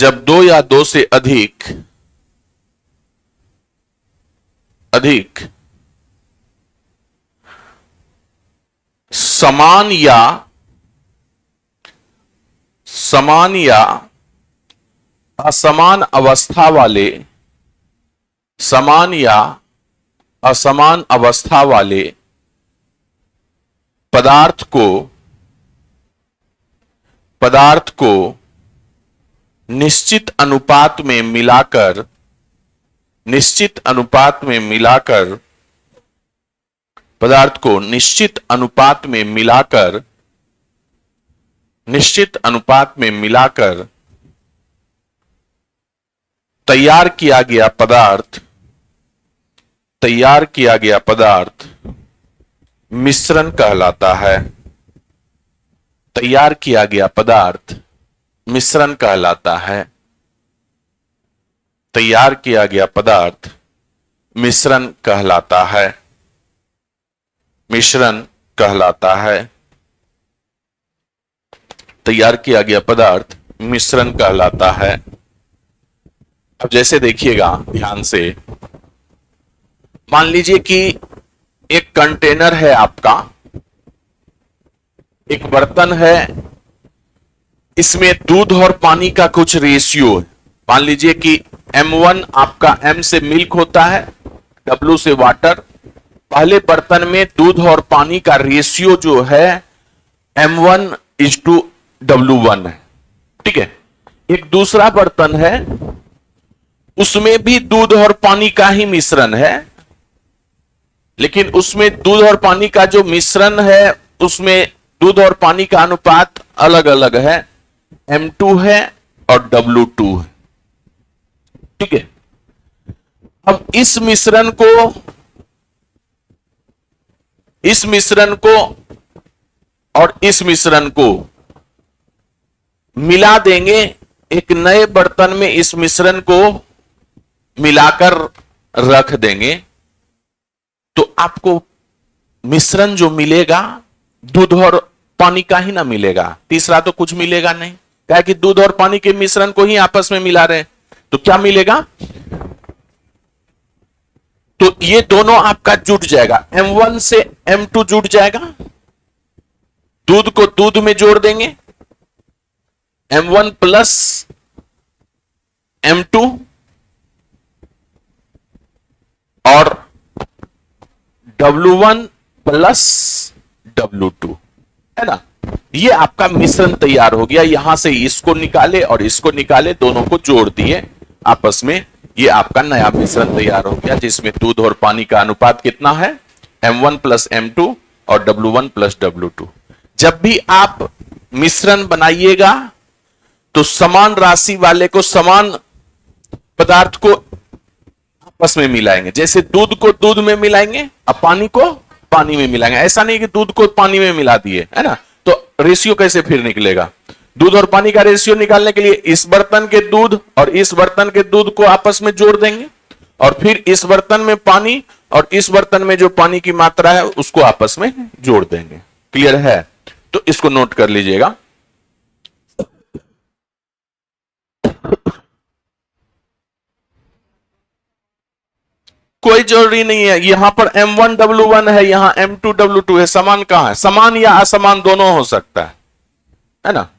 जब दो या दो से अधिक अधिक समान या असमान अवस्था वाले समान या असमान अवस्था वाले पदार्थ को निश्चित अनुपात में मिलाकर तैयार किया गया पदार्थ मिश्रण कहलाता है। तैयार किया गया पदार्थ मिश्रण कहलाता है। तैयार किया गया पदार्थ मिश्रण कहलाता है। मिश्रण कहलाता है। तैयार किया गया पदार्थ मिश्रण कहलाता है। अब जैसे देखिएगा ध्यान से, मान लीजिए कि एक कंटेनर है आपका, एक बर्तन है, इसमें दूध और पानी का कुछ रेशियो है। मान लीजिए कि M1 आपका M से मिल्क होता है, W से वाटर। पहले बर्तन में दूध और पानी का रेशियो जो है M1:W1 है, ठीक है। एक दूसरा बर्तन है, उसमें भी दूध और पानी का ही मिश्रण है, लेकिन उसमें दूध और पानी का जो मिश्रण है उसमें दूध और पानी का अनुपात अलग अलग है, M2 है और W2 है, ठीक है। अब इस मिश्रण को मिला देंगे एक नए बर्तन में। इस मिश्रण को मिलाकर रख देंगे तो आपको मिश्रण जो मिलेगा दूध और पानी का ही ना मिलेगा, तीसरा तो कुछ मिलेगा नहीं। क्या कि दूध और पानी के मिश्रण को ही आपस में मिला रहे, तो क्या मिलेगा? तो ये दोनों आपका जुट जाएगा, M1 से M2 जुट जाएगा। दूध को दूध में जोड़ देंगे, M1 प्लस M2, और W1 प्लस W2, है ना। ये आपका मिश्रण तैयार हो गया। यहां से इसको निकाले और इसको निकाले, दोनों को जोड़ दिए आपस में, ये आपका नया मिश्रण तैयार हो गया, जिसमें दूध और पानी का अनुपात कितना है? M1 प्लस M2 और W1 प्लस W2। जब भी आप मिश्रण बनाइएगा तो समान राशि वाले को, समान पदार्थ को आपस में मिलाएंगे। जैसे दूध को दूध में मिलाएंगे और पानी को पानी में मिलाएंगे। ऐसा नहीं कि दूध को पानी में मिला दिए, है ना, तो रेशियो कैसे फिर निकलेगा? दूध और पानी का रेशियो निकालने के लिए इस बर्तन के दूध और इस बर्तन के दूध को आपस में जोड़ देंगे, और फिर इस बर्तन में पानी और इस बर्तन में जो पानी की मात्रा है उसको आपस में जोड़ देंगे। क्लियर है? तो इसको नोट कर लीजिएगा। कोई जरूरी नहीं है, यहां पर M1W1 है, यहां M2W2 है। समान कहां है? समान या असमान दोनों हो सकता है ना।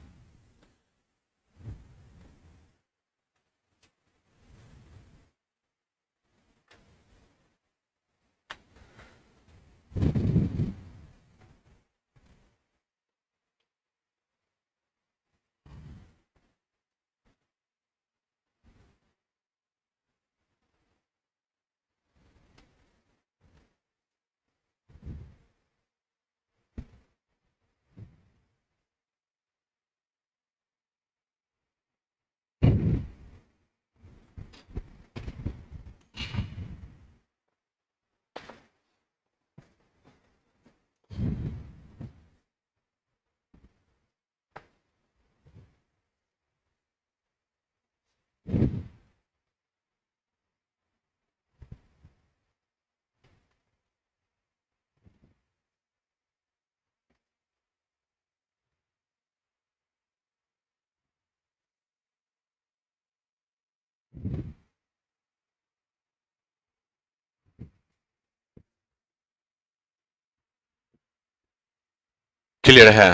क्लियर है?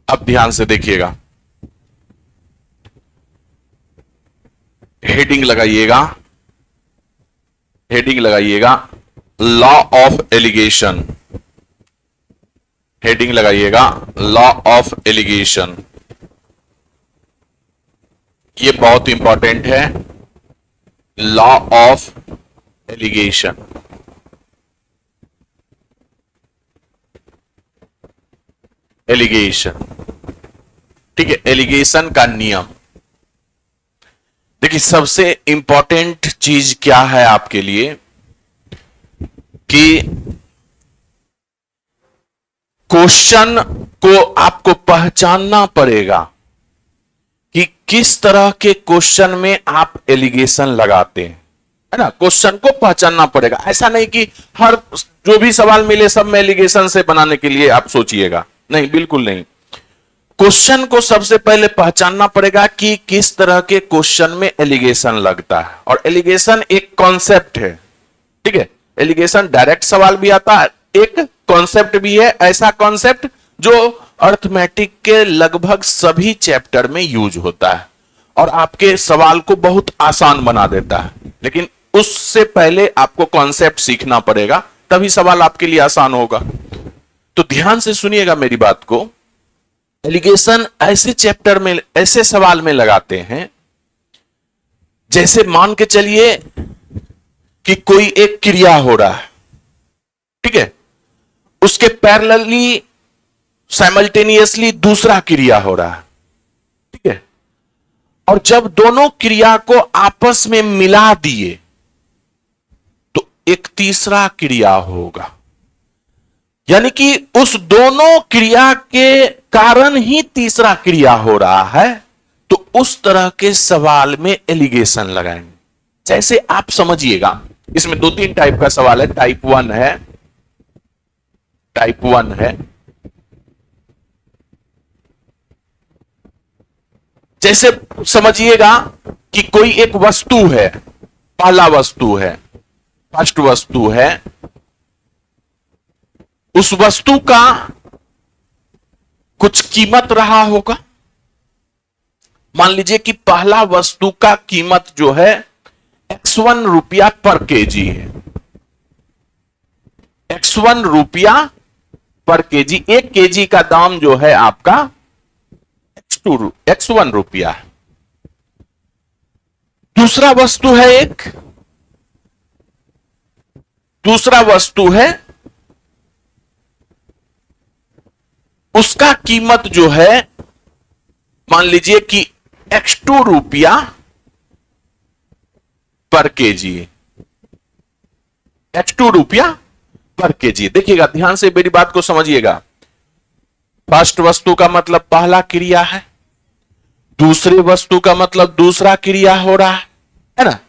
अब ध्यान से देखिएगा, हेडिंग लगाइएगा, हेडिंग लगाइएगा, लॉ ऑफ एलिगेशन, हेडिंग लगाइएगा, लॉ ऑफ एलिगेशन। ये बहुत इंपॉर्टेंट है, लॉ ऑफ एलिगेशन। एलिगेशन, ठीक है, एलिगेशन का नियम। देखिए सबसे इंपॉर्टेंट चीज क्या है आपके लिए कि क्वेश्चन को आपको पहचानना पड़ेगा कि किस तरह के क्वेश्चन में आप एलिगेशन लगाते हैं, है ना। क्वेश्चन को पहचानना पड़ेगा, ऐसा नहीं कि हर जो भी सवाल मिले सब में एलिगेशन से बनाने के लिए आप सोचिएगा, नहीं, बिल्कुल नहीं। क्वेश्चन को सबसे पहले पहचानना पड़ेगा कि किस तरह के क्वेश्चन में एलिगेशन लगता है। और एलिगेशन एक कॉन्सेप्ट है, ठीक है। एलिगेशन डायरेक्ट सवाल भी आता है, एक कॉन्सेप्ट भी है, ऐसा कॉन्सेप्ट जो अर्थमेटिक के लगभग सभी चैप्टर में यूज होता है और आपके सवाल को बहुत आसान बना देता है। लेकिन उससे पहले आपको कॉन्सेप्ट सीखना पड़ेगा, तभी सवाल आपके लिए आसान होगा। तो ध्यान से सुनिएगा मेरी बात को। एलिगेशन ऐसे चैप्टर में, ऐसे सवाल में लगाते हैं जैसे मान के चलिए कि कोई एक क्रिया हो रहा है, ठीक है, उसके पैरेलली साइमल्टेनियसली दूसरा क्रिया हो रहा है, ठीक है, और जब दोनों क्रिया को आपस में मिला दिए तो एक तीसरा क्रिया होगा, यानी कि उस दोनों क्रिया के कारण ही तीसरा क्रिया हो रहा है। तो उस तरह के सवाल में एलिगेशन लगाएंगे। जैसे आप समझिएगा, इसमें दो तीन टाइप का सवाल है। टाइप वन है, टाइप वन है, जैसे समझिएगा कि कोई एक वस्तु है, पहला वस्तु है, फर्स्ट वस्तु है, उस वस्तु का कुछ कीमत रहा होगा। मान लीजिए कि पहला वस्तु का कीमत जो है x1 रुपया पर केजी है, x1 रुपया पर केजी। एक केजी का दाम जो है आपका x1 रुपया है। दूसरा वस्तु है, एक दूसरा वस्तु है, उसका कीमत जो है मान लीजिए कि x2 रुपया पर केजी, x2 रुपया पर केजी। देखिएगा, ध्यान से मेरी बात को समझिएगा। फर्स्ट वस्तु का मतलब पहला क्रिया है, दूसरे वस्तु का मतलब दूसरा क्रिया हो रहा है ना।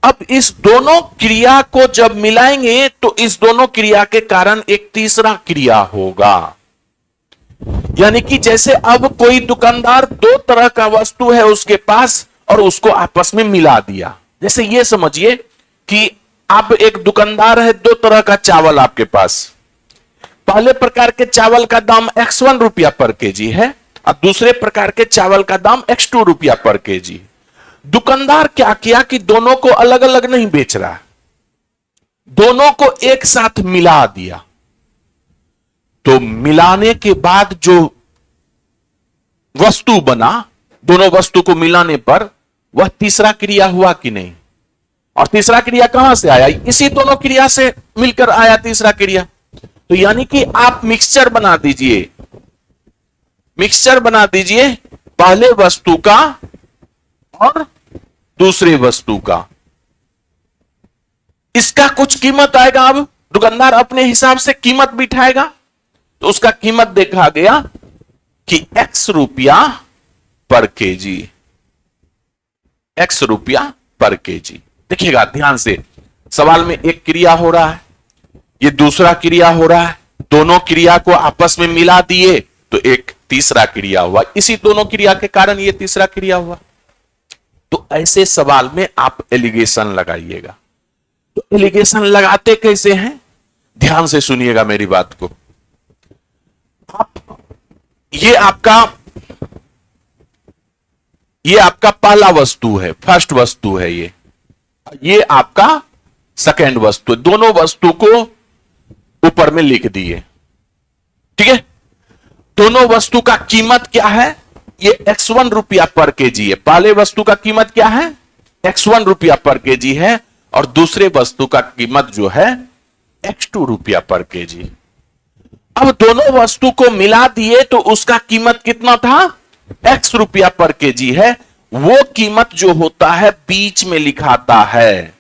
अब इस दोनों क्रिया को जब मिलाएंगे तो इस दोनों क्रिया के कारण एक तीसरा क्रिया होगा। यानी कि जैसे अब कोई दुकानदार दो तरह का वस्तु है उसके पास और उसको आपस में मिला दिया। जैसे ये समझिए कि आप एक दुकानदार है, दो तरह का चावल आपके पास, पहले प्रकार के चावल का दाम x1 रुपया पर केजी है और दूसरे प्रकार के चावल का दाम x2 रुपया पर केजी। दुकानदार क्या किया कि दोनों को अलग अलग नहीं बेच रहा, दोनों को एक साथ मिला दिया। तो मिलाने के बाद जो वस्तु बना, दोनों वस्तु को मिलाने पर वह तीसरा क्रिया हुआ कि नहीं। और तीसरा क्रिया कहां से आया? इसी दोनों क्रिया से मिलकर आया तीसरा क्रिया। तो यानी कि आप मिक्सचर बना दीजिए, मिक्सचर बना दीजिए पहले वस्तु का और दूसरे वस्तु का। इसका कुछ कीमत आएगा। अब दुकानदार अपने हिसाब से कीमत बिठाएगा तो उसका कीमत देखा गया कि x रुपया पर केजी, x रुपया पर केजी। देखिएगा ध्यान से, सवाल में एक क्रिया हो रहा है, ये दूसरा क्रिया हो रहा है, दोनों क्रिया को आपस में मिला दिए तो एक तीसरा क्रिया हुआ, इसी दोनों क्रिया के कारण ये तीसरा क्रिया हुआ। तो ऐसे सवाल में आप एलिगेशन लगाइएगा। तो एलिगेशन लगाते कैसे हैं, ध्यान से सुनिएगा मेरी बात को। आप ये आपका पहला वस्तु है, फर्स्ट वस्तु है, ये आपका सेकंड वस्तु है। दोनों वस्तु को ऊपर में लिख दिए, ठीक है। दोनों वस्तु का कीमत क्या है, ये x1 रुपया पर केजी है। पहले वस्तु का कीमत क्या है, x1 रुपया पर केजी है, और दूसरे वस्तु का कीमत जो है x2 रुपया पर केजी। अब दोनों वस्तु को मिला दिए तो उसका कीमत कितना था, x रुपया पर केजी है। वो कीमत जो होता है बीच में लिखाता है,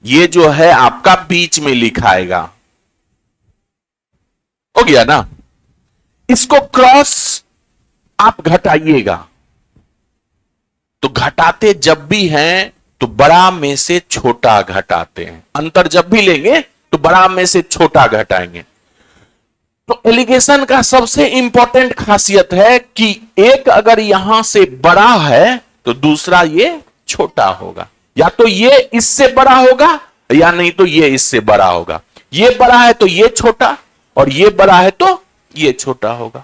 ये जो है आपका बीच में लिखाएगा। हो गया ना। इसको क्रॉस आप घटाइएगा, तो घटाते जब भी हैं तो बड़ा में से छोटा घटाते हैं। अंतर जब भी लेंगे तो बड़ा में से छोटा घटाएंगे। तो एलिगेशन का सबसे इंपॉर्टेंट खासियत है कि एक अगर यहां से बड़ा है तो दूसरा ये छोटा होगा, या तो ये इससे बड़ा होगा या नहीं तो ये इससे बड़ा होगा। ये बड़ा है तो ये छोटा, और ये बड़ा है तो ये छोटा होगा।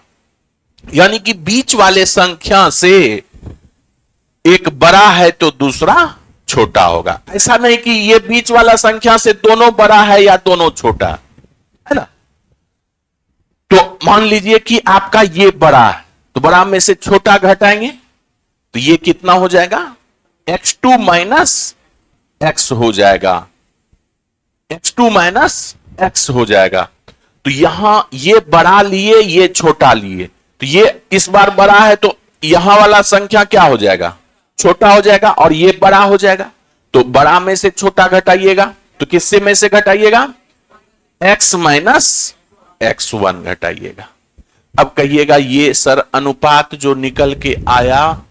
यानी कि बीच वाले संख्या से एक बड़ा है तो दूसरा छोटा होगा। ऐसा नहीं कि ये बीच वाला संख्या से दोनों बड़ा है या दोनों छोटा है ना। तो मान लीजिए कि आपका ये बड़ा है, तो बड़ा में से छोटा घटाएंगे तो ये कितना हो जाएगा, x2 माइनस एक्स हो जाएगा, x2 माइनस एक्स हो जाएगा। तो यहां ये बड़ा लिए ये छोटा लिए, तो ये इस बार बड़ा है तो यहां वाला संख्या क्या हो जाएगा, छोटा हो जाएगा, और ये बड़ा हो जाएगा। तो बड़ा में से छोटा घटाइएगा तो किससे में से घटाइएगा, x माइनस x1 घटाइएगा। अब कहिएगा ये सर अनुपात जो निकल के आया,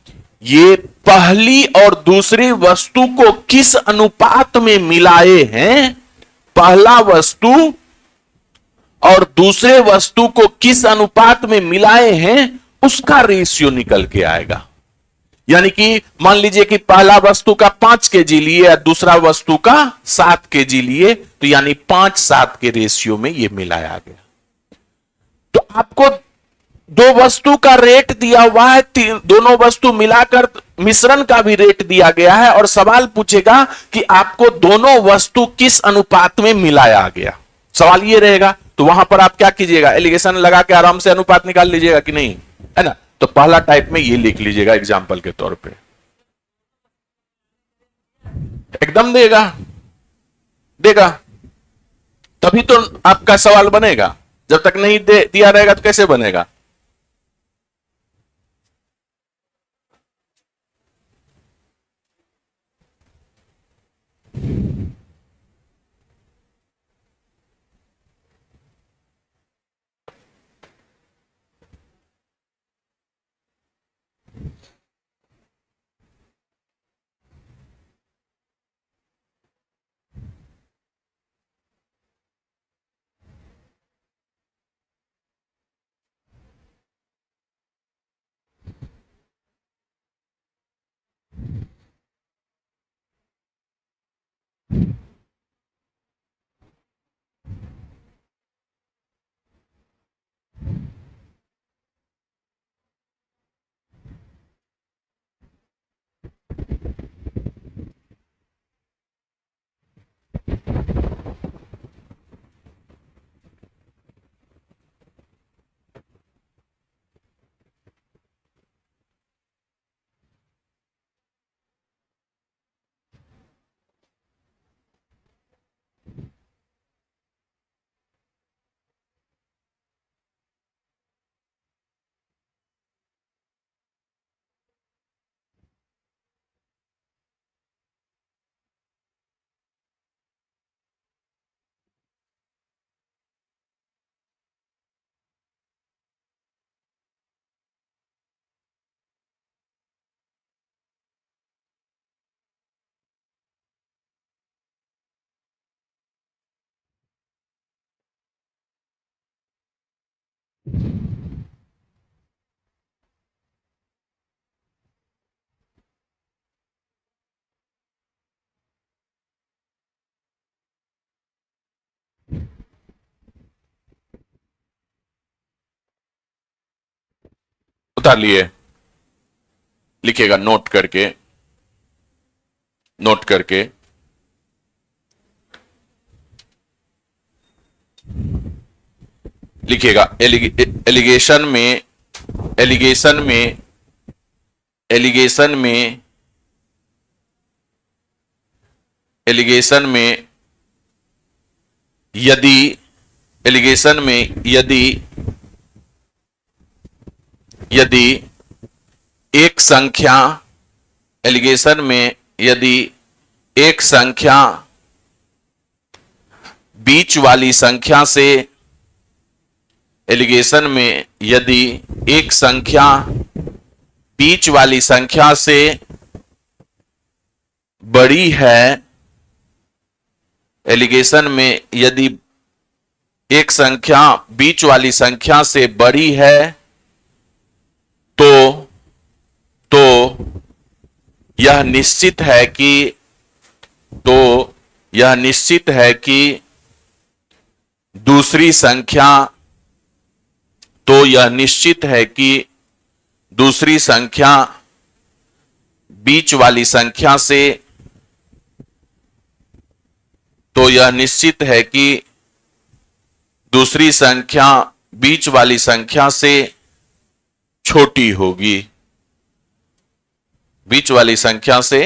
ये पहली और दूसरी वस्तु को किस अनुपात में मिलाए हैं, पहला वस्तु और दूसरे वस्तु को किस अनुपात में मिलाए हैं उसका रेशियो निकल के आएगा। यानी कि मान लीजिए कि पहला वस्तु का 5 केजी लिए या दूसरा वस्तु का 7 केजी लिए, तो यानी 5-7 के रेशियो में ये मिलाया गया। तो आपको दो वस्तु का रेट दिया हुआ है, दोनों वस्तु मिलाकर मिश्रण का भी रेट दिया गया है, और सवाल पूछेगा कि आपको दोनों वस्तु किस अनुपात में मिलाया गया। सवाल ये रहेगा, तो वहां पर आप क्या कीजिएगा, एलिगेशन लगा के आराम से अनुपात निकाल लीजिएगा कि नहीं, है ना। तो पहला टाइप में ये लिख लीजिएगा एग्जाम्पल के तौर पे, एकदम देगा देगा तभी तो आपका सवाल बनेगा। जब तक नहीं दिया रहेगा तो कैसे बनेगा। उतार लिए, लिखिएगा नोट करके, नोट करके। लिखिएगा एलिगेशन में, एलिगेशन में, एलिगेशन में, एलिगेशन में यदि, एलिगेशन में यदि, यदि एक संख्या, एलिगेशन में यदि एक संख्या बीच वाली संख्या से, एलिगेशन में यदि एक संख्या बीच वाली संख्या से बड़ी है, एलिगेशन में यदि एक संख्या बीच वाली संख्या से बड़ी है तो यह निश्चित है कि, तो यह निश्चित है कि दूसरी संख्या, तो यह निश्चित है कि दूसरी संख्या बीच वाली संख्या से, तो यह निश्चित है कि दूसरी संख्या बीच वाली संख्या से छोटी होगी, बीच वाली संख्या से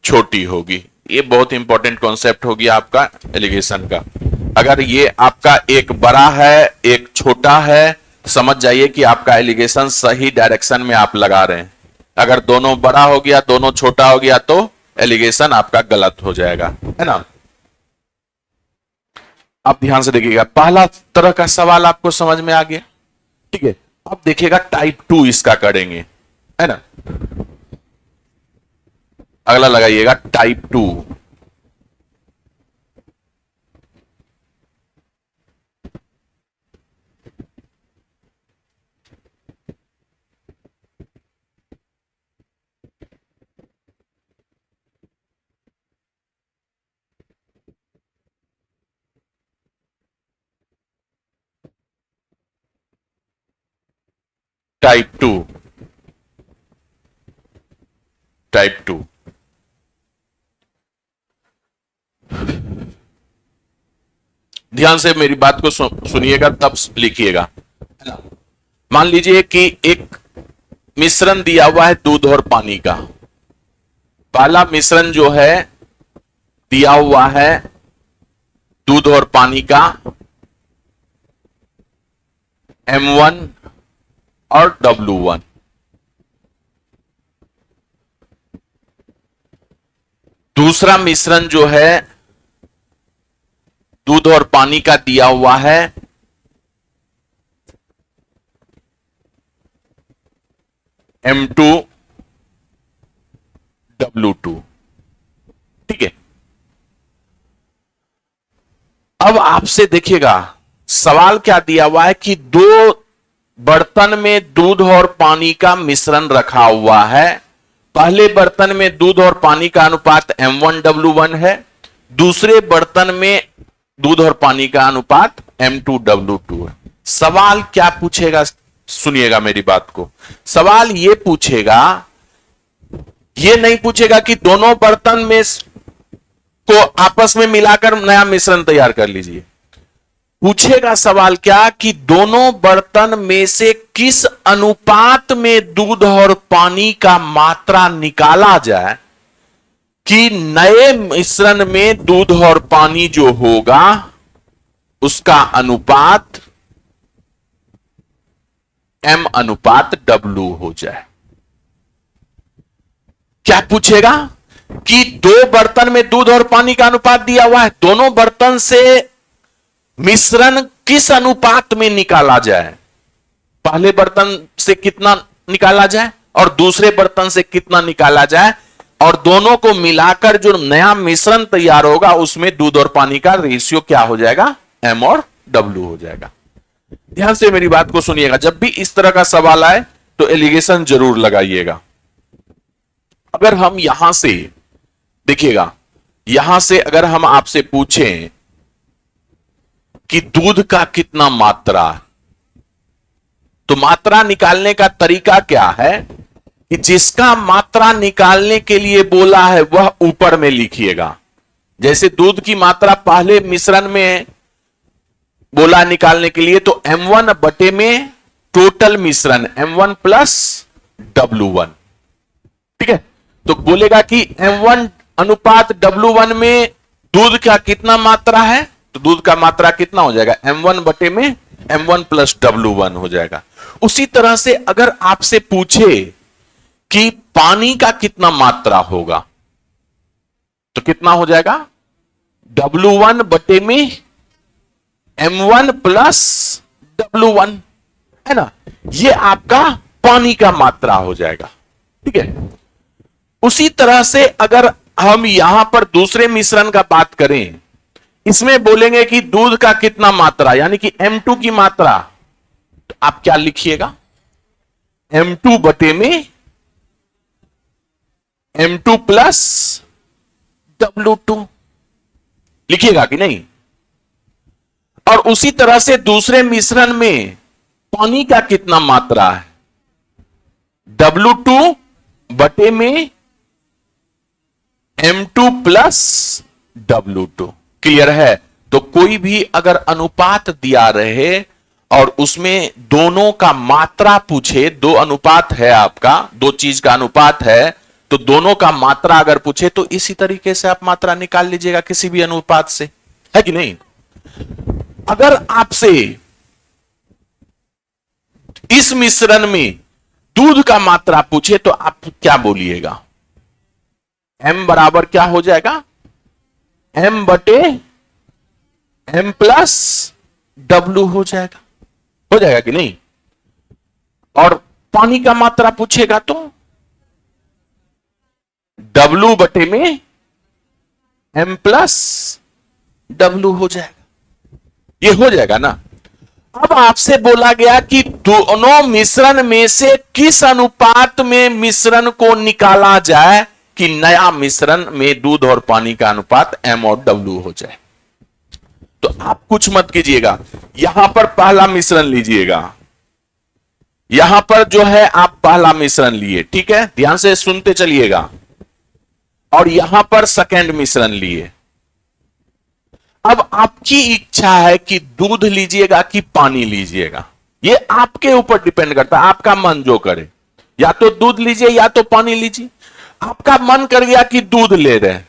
छोटी होगी। ये बहुत इंपॉर्टेंट कॉन्सेप्ट हो गया आपका एलिगेशन का। अगर ये आपका एक बड़ा है एक छोटा है, समझ जाइए कि आपका एलिगेशन सही डायरेक्शन में आप लगा रहे हैं। अगर दोनों बड़ा हो गया दोनों छोटा हो गया तो एलिगेशन आपका गलत हो जाएगा, है ना। आप ध्यान से देखिएगा, पहला तरह का सवाल आपको समझ में आ गया, ठीक है। अब देखिएगा टाइप 2 इसका करेंगे, है ना। अगला लगाइएगा टाइप 2। Type 2, type 2। ध्यान से मेरी बात को सुनिएगा तब लिखिएगा, है ना। मान लीजिए कि एक मिश्रण दिया हुआ है दूध और पानी का। पहला मिश्रण जो है दिया हुआ है दूध और पानी का M1 और W1। दूसरा मिश्रण जो है दूध और पानी का दिया हुआ है M2 W2, ठीक है। अब आपसे देखिएगा सवाल क्या दिया हुआ है कि दो बर्तन में दूध और पानी का मिश्रण रखा हुआ है। पहले बर्तन में दूध और पानी का अनुपात M1W1 है, दूसरे बर्तन में दूध और पानी का अनुपात M2W2 है। सवाल क्या पूछेगा, सुनिएगा मेरी बात को। सवाल ये पूछेगा, ये नहीं पूछेगा कि दोनों बर्तन में को आपस में मिलाकर नया मिश्रण तैयार कर लीजिए। पूछेगा सवाल क्या कि दोनों बर्तन में से किस अनुपात में दूध और पानी का मात्रा निकाला जाए कि नए मिश्रण में दूध और पानी जो होगा उसका अनुपात M अनुपात W हो जाए। क्या पूछेगा कि दो बर्तन में दूध और पानी का अनुपात दिया हुआ है, दोनों बर्तन से मिश्रण किस अनुपात में निकाला जाए, पहले बर्तन से कितना निकाला जाए और दूसरे बर्तन से कितना निकाला जाए, और दोनों को मिलाकर जो नया मिश्रण तैयार होगा उसमें दूध और पानी का रेशियो क्या हो जाएगा, M और W हो जाएगा। ध्यान से मेरी बात को सुनिएगा, जब भी इस तरह का सवाल आए तो एलिगेशन जरूर लगाइएगा। अगर हम यहां से देखिएगा, यहां से अगर हम आपसे पूछें कि दूध का कितना मात्रा, तो मात्रा निकालने का तरीका क्या है कि जिसका मात्रा निकालने के लिए बोला है वह ऊपर में लिखिएगा। जैसे दूध की मात्रा पहले मिश्रण में बोला निकालने के लिए, तो M1 बटे में टोटल मिश्रण M1 प्लस W1, ठीक है। तो बोलेगा कि M1 अनुपात W1 में दूध का कितना मात्रा है, तो दूध का मात्रा कितना हो जाएगा, M1 बटे में M1 प्लस W1 हो जाएगा। उसी तरह से अगर आपसे पूछे कि पानी का कितना मात्रा होगा, तो कितना हो जाएगा, W1 बटे में M1 प्लस W1, है ना। ये आपका पानी का मात्रा हो जाएगा, ठीक है। उसी तरह से अगर हम यहां पर दूसरे मिश्रण का बात करें, इसमें बोलेंगे कि दूध का कितना मात्रा, यानी कि M2 की मात्रा, तो आप क्या लिखिएगा, M2 बटे में M2 प्लस W2 लिखिएगा कि नहीं। और उसी तरह से दूसरे मिश्रण में पानी का कितना मात्रा है, W2 बटे में M2 प्लस W2, क्लियर है। तो कोई भी अगर अनुपात दिया रहे और उसमें दोनों का मात्रा पूछे, दो अनुपात है आपका, दो चीज का अनुपात है, तो दोनों का मात्रा अगर पूछे तो इसी तरीके से आप मात्रा निकाल लीजिएगा किसी भी अनुपात से, है कि नहीं। अगर आपसे इस मिश्रण में दूध का मात्रा पूछे तो आप क्या बोलिएगा, M बराबर क्या हो जाएगा, M बटे M प्लस W हो जाएगा कि नहीं। और पानी का मात्रा पूछेगा तो W बटे में M प्लस W हो जाएगा, ये हो जाएगा ना। अब आपसे बोला गया कि दोनों मिश्रण में से किस अनुपात में मिश्रण को निकाला जाए कि नया मिश्रण में दूध और पानी का अनुपात M और W हो जाए। तो आप कुछ मत कीजिएगा, यहां पर पहला मिश्रण लीजिएगा, यहां पर जो है आप पहला मिश्रण लिए, ठीक है, ध्यान से सुनते चलिएगा। और यहां पर सेकेंड मिश्रण लिए। अब आपकी इच्छा है कि दूध लीजिएगा कि पानी लीजिएगा, ये आपके ऊपर डिपेंड करता है, आपका मन जो करे, या तो दूध लीजिए या तो पानी लीजिए। आपका मन कर गया कि दूध ले रहे हैं,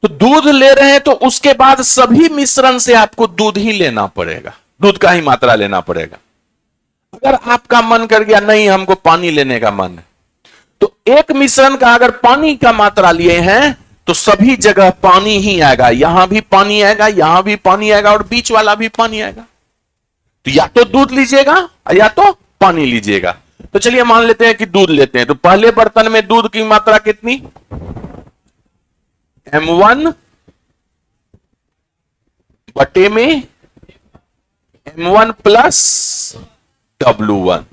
तो दूध ले रहे हैं, तो उसके बाद सभी मिश्रण से आपको दूध ही लेना पड़ेगा, दूध का ही मात्रा लेना पड़ेगा। अगर आपका मन कर गया नहीं हमको पानी लेने का मन है, तो एक मिश्रण का अगर पानी का मात्रा लिए हैं तो सभी जगह पानी ही आएगा, यहां भी पानी आएगा, यहां भी पानी आएगा और बीच वाला भी पानी आएगा। तो या तो दूध लीजिएगा या तो पानी लीजिएगा। तो चलिए मान लेते हैं कि दूध लेते हैं, तो पहले बर्तन में दूध की मात्रा कितनी, M1 बटे में M1 प्लस W1।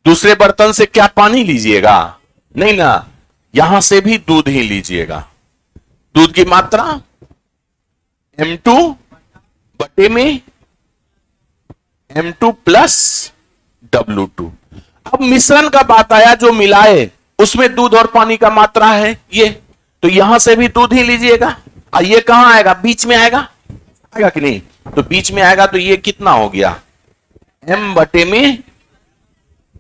दूसरे बर्तन से क्या पानी लीजिएगा, नहीं ना, यहां से भी दूध ही लीजिएगा। दूध की मात्रा M2 बटे में M2 प्लस W2। अब मिश्रण का बात आया, जो मिलाए उसमें दूध और पानी का मात्रा है ये, तो यहां से भी दूध ही लीजिएगा। और ये कहां आएगा, बीच में आएगा कि नहीं, तो बीच में आएगा, तो ये कितना हो गया, M बटे में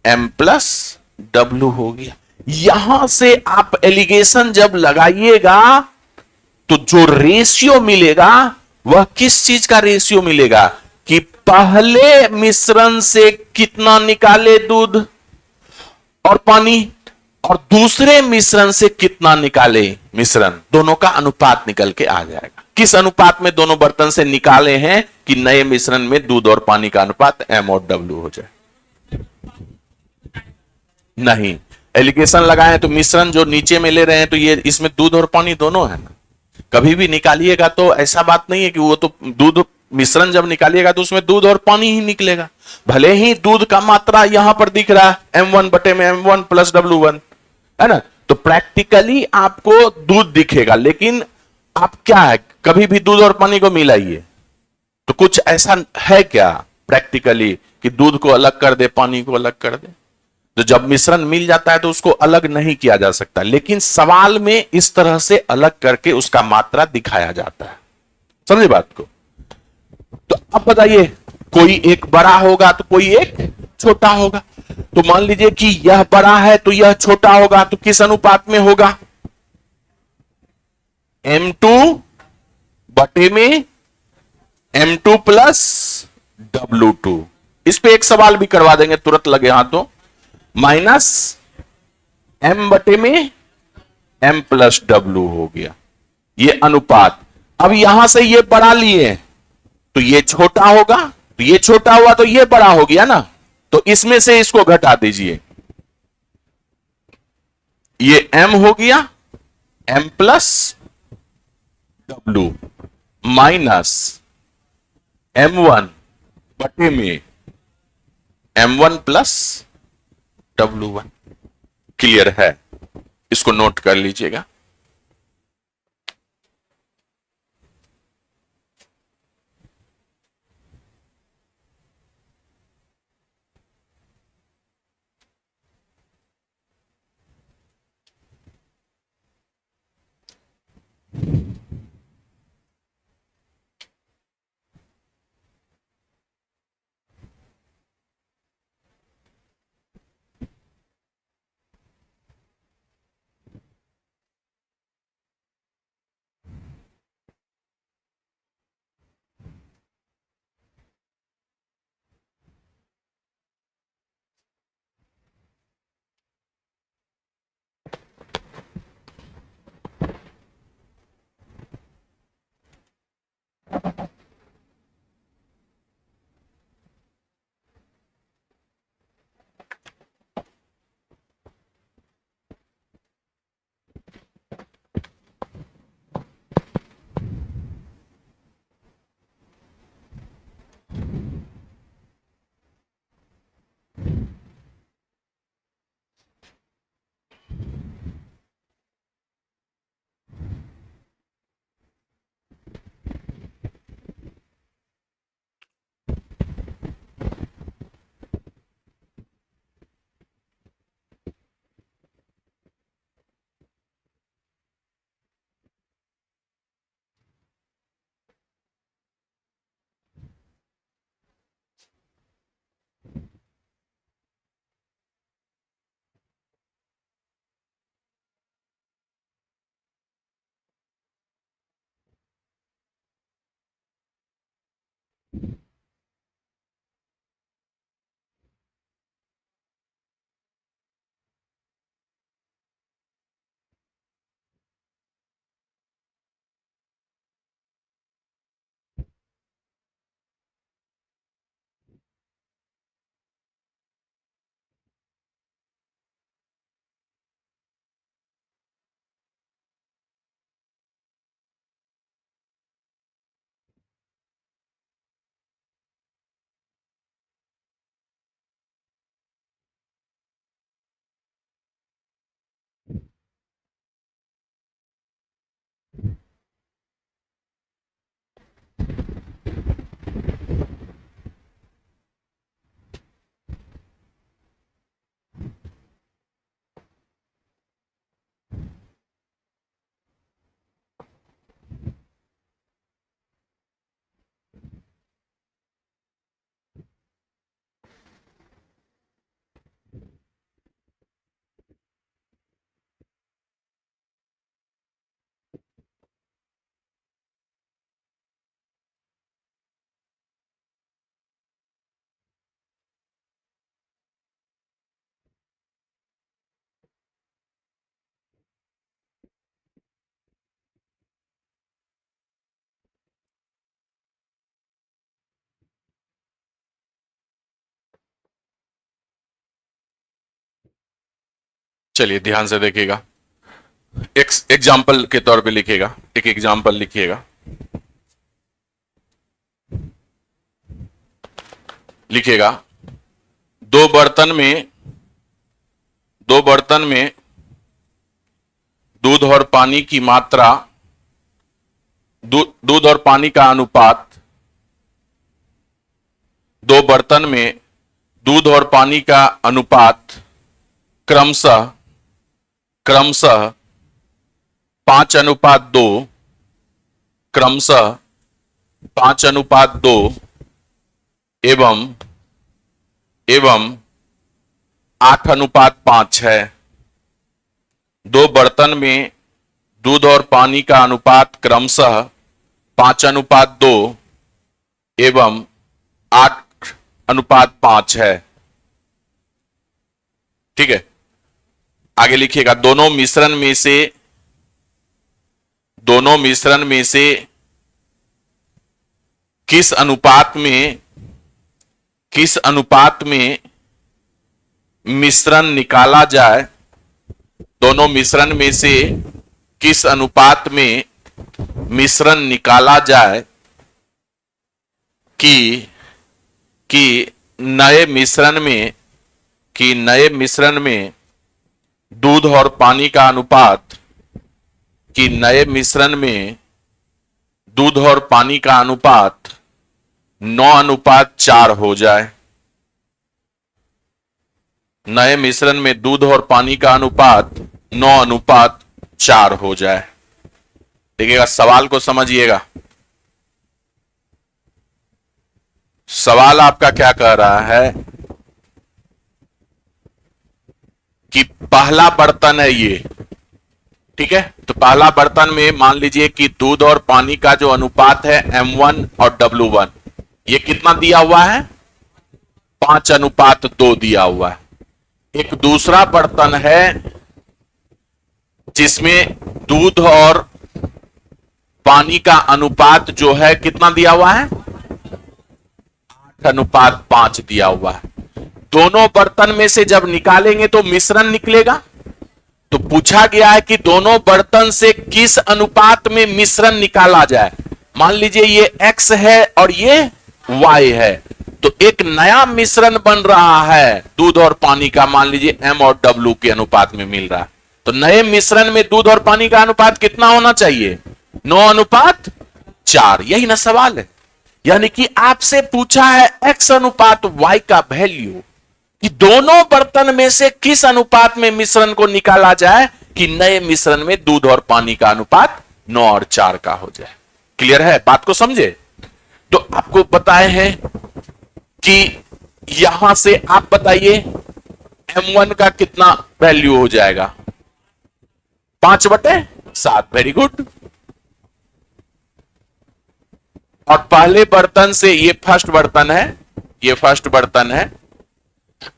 M प्लस W हो गया। यहां से आप एलिगेशन जब लगाइएगा तो जो रेशियो मिलेगा वह किस चीज का रेशियो मिलेगा कि पहले मिश्रण से कितना निकाले दूध और पानी, और दूसरे मिश्रण से कितना निकाले मिश्रण, दोनों का अनुपात निकल के आ जाएगा। किस अनुपात में दोनों बर्तन से निकाले हैं कि नए मिश्रण में दूध और पानी का अनुपात M और W हो जाए। नहीं, एलिगेशन लगाए तो मिश्रण जो नीचे में ले रहे हैं तो ये इसमें दूध और पानी दोनों है ना। कभी भी निकालिएगा तो ऐसा बात नहीं है कि वो तो दूध, मिश्रण जब निकालिएगा तो उसमें दूध और पानी ही निकलेगा। भले ही दूध का मात्रा यहां पर दिख रहा है M1 बटे में M1 प्लस W1, है ना, तो प्रैक्टिकली आपको दूध दिखेगा, लेकिन आप क्या है, कभी भी दूध और पानी को मिलाइए तो कुछ ऐसा है क्या, प्रैक्टिकली कि दूध को अलग कर दे, पानी को अलग कर दे। तो जब मिश्रण मिल जाता है तो उसको अलग नहीं किया जा सकता, लेकिन सवाल में इस तरह से अलग करके उसका मात्रा दिखाया जाता है। समझे बात को? तो अब बताइए, कोई एक बड़ा होगा तो कोई एक छोटा होगा। तो मान लीजिए कि यह बड़ा है तो यह छोटा होगा, तो किस अनुपात में होगा? M2 बटे में M2 प्लस W2। इस पे एक सवाल भी करवा देंगे, तुरंत लगे हाथों। माइनस M बटे में M प्लस W हो गया, ये अनुपात। अब यहां से ये बड़ा लिए तो ये छोटा होगा, तो ये छोटा हुआ तो ये बड़ा हो गया ना, तो इसमें से इसको घटा दीजिए, ये M हो गया M plus W minus M1 बटे में M1 प्लस W1। क्लियर है? इसको नोट कर लीजिएगा। चलिए ध्यान से देखिएगा, एक एग्जाम्पल के तौर पे लिखिएगा, एक एग्जाम्पल लिखिएगा। लिखिएगा, दो बर्तन में दूध और पानी की मात्रा, दूध और पानी का अनुपात दो बर्तन में दूध और पानी का अनुपात क्रमशः क्रमशः 5:2, क्रमशः 5:2 एवं 8:5 है। दो बर्तन में दूध और पानी का अनुपात क्रमशः 5:2 एवं 8:5 है। ठीक है, आगे लिखिएगा, दोनों मिश्रण में से किस अनुपात में मिश्रण निकाला जाए, दोनों मिश्रण में से किस अनुपात में मिश्रण निकाला जाए कि नए मिश्रण में दूध और पानी का अनुपात 9:4 हो जाए। नए मिश्रण में दूध और पानी का अनुपात 9:4 हो जाए। देखिएगा, सवाल को समझिएगा। सवाल आपका क्या कह रहा है कि पहला बर्तन है ये, ठीक है, तो पहला बर्तन में मान लीजिए कि दूध और पानी का जो अनुपात है M1 और W1, ये कितना दिया हुआ है, 5:2 दिया हुआ है। एक दूसरा बर्तन है जिसमें दूध और पानी का अनुपात जो है कितना दिया हुआ है, 8:5 दिया हुआ है। दोनों बर्तन में से जब निकालेंगे तो मिश्रण निकलेगा। तो पूछा गया है कि दोनों बर्तन से किस अनुपात में मिश्रण निकाला जाए। मान लीजिए ये X है और ये Y है, तो एक नया मिश्रण बन रहा है दूध और पानी का, मान लीजिए M और W के अनुपात में मिल रहा है। तो नए मिश्रण में दूध और पानी का अनुपात कितना होना चाहिए, 9:4। यही ना सवाल है। यानी कि आपसे पूछा है X/Y का वैल्यू, कि दोनों बर्तन में से किस अनुपात में मिश्रण को निकाला जाए कि नए मिश्रण में दूध और पानी का अनुपात 9 और 4 का हो जाए। क्लियर है, बात को समझे। तो आपको बताए हैं कि यहां से आप बताइए M1 का कितना वैल्यू हो जाएगा, 5/7। Very good. और पहले बर्तन से, ये फर्स्ट बर्तन है,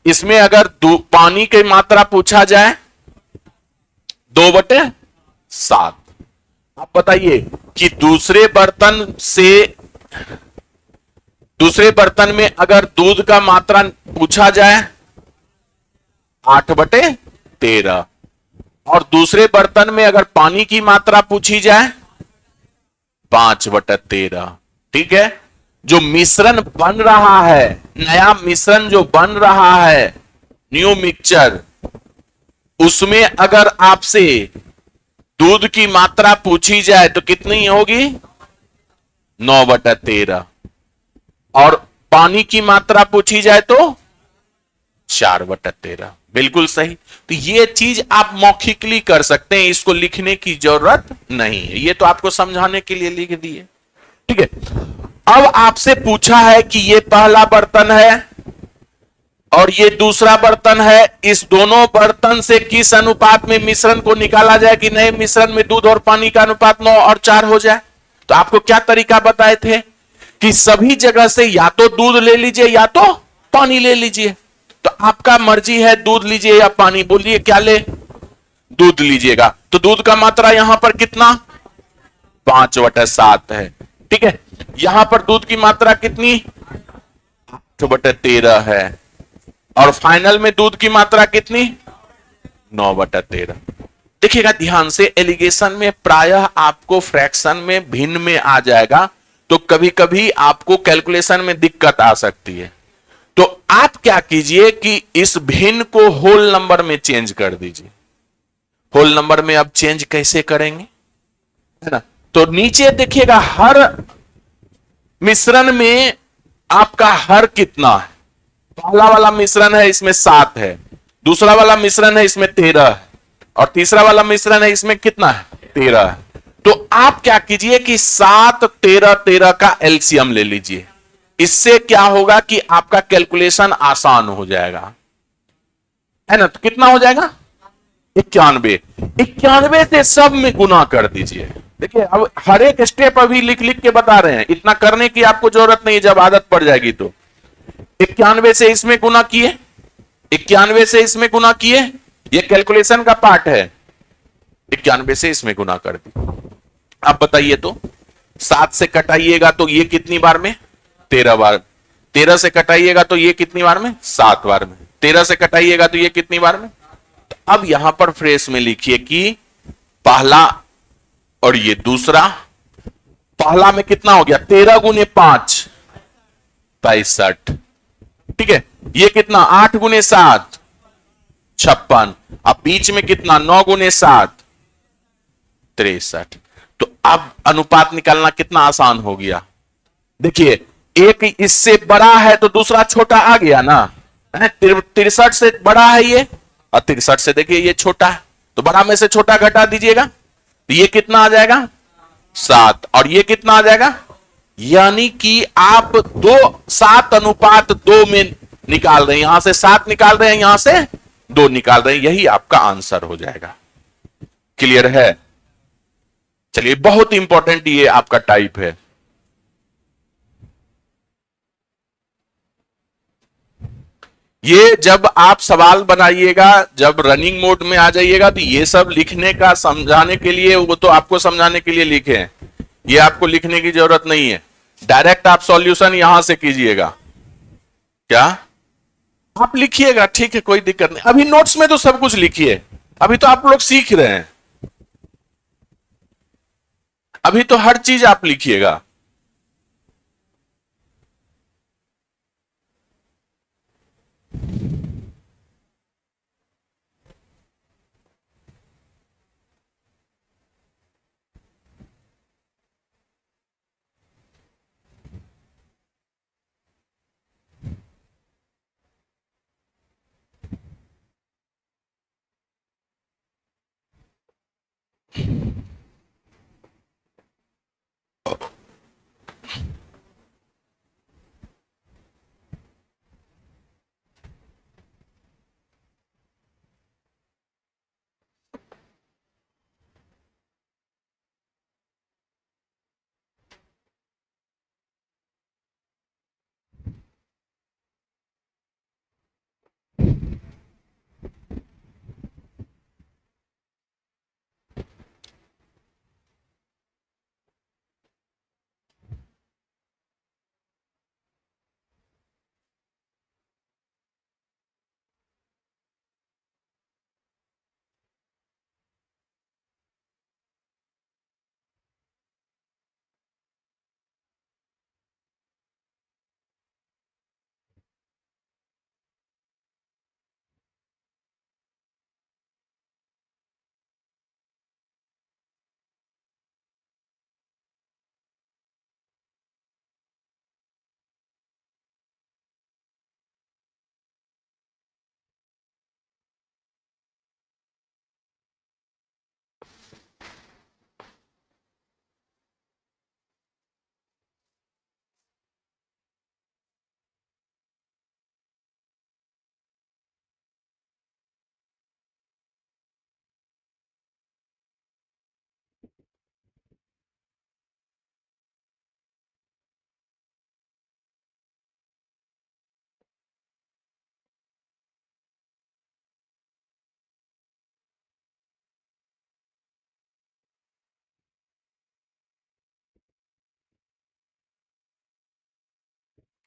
इसमें अगर पानी की मात्रा पूछा जाए 2/7। आप बताइए कि दूसरे बर्तन में अगर दूध का मात्रा पूछा जाए 8/13, और दूसरे बर्तन में अगर पानी की मात्रा पूछी जाए 5/13। ठीक है, जो मिश्रण बन रहा है, नया मिश्रण जो बन रहा है, न्यू मिक्सचर, उसमें अगर आपसे दूध की मात्रा पूछी जाए तो कितनी होगी, 9/13, और पानी की मात्रा पूछी जाए तो 4/13। बिल्कुल सही। तो ये चीज आप मौखिकली कर सकते हैं, इसको लिखने की जरूरत नहीं है, ये तो आपको समझाने के लिए लिख दिए। ठीक है, अब आपसे पूछा है कि ये पहला बर्तन है और ये दूसरा बर्तन है, इस दोनों बर्तन से किस अनुपात में मिश्रण को निकाला जाए कि नए मिश्रण में दूध और पानी का अनुपात 9 और 4 हो जाए। तो आपको क्या तरीका बताए थे कि सभी जगह से या तो दूध ले लीजिए या तो पानी ले लीजिए। तो आपका मर्जी है, दूध लीजिए या पानी। बोलिए क्या ले, दूध लीजिएगा। तो दूध का मात्रा यहां पर कितना, 5/7 है। ठीक है, यहां पर दूध की मात्रा कितनी, 8/13 है, और फाइनल में दूध की मात्रा कितनी, 9/13। देखिएगा ध्यान से, एलिगेशन में प्रायः आपको फ्रैक्शन में भिन्न में आ जाएगा, तो कभी कभी आपको कैलकुलेशन में दिक्कत आ सकती है। तो आप क्या कीजिए कि इस भिन्न को होल नंबर में चेंज कर दीजिए। होल नंबर में अब चेंज कैसे करेंगे, है ना। तो नीचे देखिएगा, हर मिश्रण में आपका हर कितना है? पहला वाला मिश्रण है इसमें 7 है, दूसरा वाला मिश्रण है इसमें 13 है, और तीसरा वाला मिश्रण है इसमें कितना है? 13 है। तो आप क्या कीजिए कि 7, 13, 13 का एलसीएम ले लीजिए। इससे क्या होगा कि आपका कैलकुलेशन आसान हो जाएगा, है ना? तो कितना हो जाएगा? 91। 91 से सब में गुना कर दीजिए। देखिए अब हर एक स्टेप अभी लिख लिख के बता रहे हैं, इतना करने की आपको जरूरत नहीं है, जब आदत पड़ जाएगी तो। 91 से इसमें गुना किए, 91 से इसमें गुना किए, ये कैलकुलेशन का पार्ट है। 91 से इसमें गुना कर दी। अब बताइए तो 7 से कटाइएगा तो ये कितनी बार में? 13 बार। 13 से कटाइएगा तो ये कितनी बार में? 7 बार में। 13 से कटाइएगा तो ये कितनी बार में? तो अब यहां पर फ्रेश में लिखिए कि पहला और ये दूसरा। पहला में कितना हो गया? 13 गुने 5 65, ठीक है। ये कितना? 8 गुने 7 56। अब बीच में कितना? 9 गुने 7 63। तो अब अनुपात निकालना कितना आसान हो गया। देखिए एक इससे बड़ा है तो दूसरा छोटा आ गया ना, 63 से बड़ा है ये, और 63 से देखिए ये छोटा है, तो बड़ा में से छोटा घटा दीजिएगा, तो ये कितना आ जाएगा? 7। और ये कितना आ जाएगा? यानी कि आप 7:2 में निकाल रहे हैं, यहां से 7 निकाल रहे हैं, यहां से 2 निकाल रहे हैं, यही आपका आंसर हो जाएगा। क्लियर है? चलिए बहुत इंपॉर्टेंट ये आपका टाइप है। ये जब आप सवाल बनाइएगा, जब रनिंग मोड में आ जाइएगा, तो ये सब लिखने का समझाने के लिए, वो तो आपको समझाने के लिए लिखे हैं, ये आपको लिखने की जरूरत नहीं है। डायरेक्ट आप सॉल्यूशन यहां से कीजिएगा। क्या आप लिखिएगा, ठीक है, कोई दिक्कत नहीं। अभी नोट्स में तो सब कुछ लिखिए, अभी तो आप लोग सीख रहे हैं, अभी तो हर चीज आप लिखिएगा।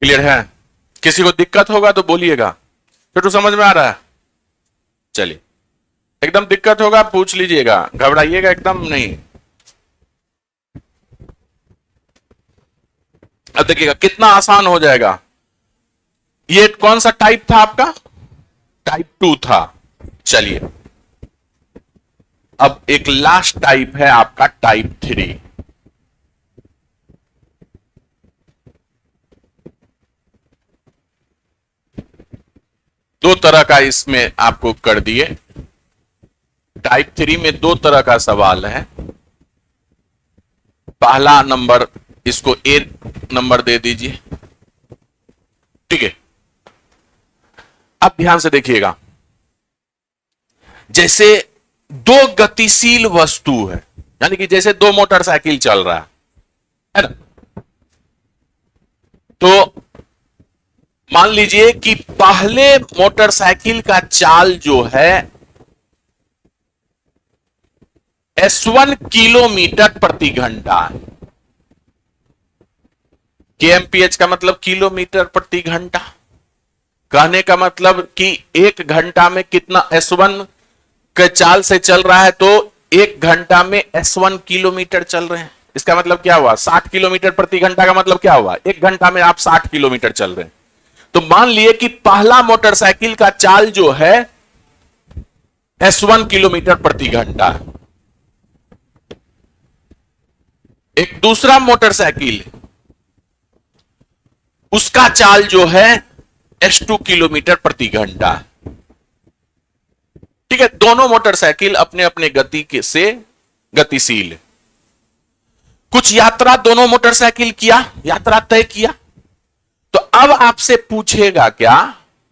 क्लियर है? किसी को दिक्कत होगा तो बोलिएगा। छोटू समझ में आ रहा है? चलिए, एकदम दिक्कत होगा पूछ लीजिएगा, घबराइएगा एकदम नहीं। अब देखिएगा कितना आसान हो जाएगा। ये कौन सा टाइप था आपका? टाइप 2 था। चलिए अब एक लास्ट टाइप है आपका टाइप 3। दो तरह का इसमें आपको कर दिए। टाइप 3 में दो तरह का सवाल है। पहला नंबर, इसको ए नंबर दे दीजिए, ठीक है। अब ध्यान से देखिएगा, जैसे दो गतिशील वस्तु है, यानी कि जैसे दो मोटरसाइकिल चल रहा है ना, तो मान लीजिए कि पहले मोटरसाइकिल का चाल जो है S1 किलोमीटर प्रति घंटा है। kmph का मतलब किलोमीटर प्रति घंटा। कहने का मतलब कि एक घंटा में कितना S1 के चाल से चल रहा है, तो एक घंटा में S1 किलोमीटर चल रहे हैं। इसका मतलब क्या हुआ? 60 किलोमीटर प्रति घंटा का मतलब क्या हुआ? एक घंटा में आप 60 किलोमीटर चल रहे हैं। तो मान लिए कि पहला मोटरसाइकिल का चाल जो है S1 किलोमीटर प्रति घंटा है। एक दूसरा मोटरसाइकिल, उसका चाल जो है S2 किलोमीटर प्रति घंटा है, ठीक है। दोनों मोटरसाइकिल अपने अपने गति के से गतिशील है। कुछ यात्रा दोनों मोटरसाइकिल किया, यात्रा तय किया, तो अब आपसे पूछेगा क्या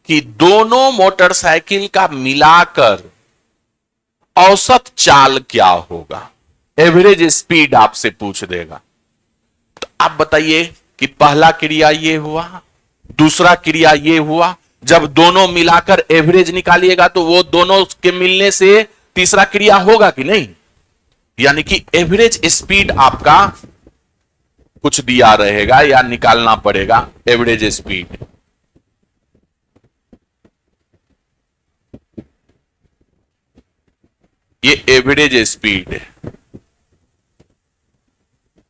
कि दोनों मोटरसाइकिल का मिलाकर औसत चाल क्या होगा, एवरेज स्पीड आपसे पूछ देगा। तो आप बताइए कि पहला क्रिया ये हुआ, दूसरा क्रिया ये हुआ, जब दोनों मिलाकर एवरेज निकालिएगा तो वो दोनों के मिलने से तीसरा क्रिया होगा कि नहीं? यानी कि एवरेज स्पीड आपका कुछ दिया रहेगा या निकालना पड़ेगा एवरेज स्पीड। ये एवरेज स्पीड है,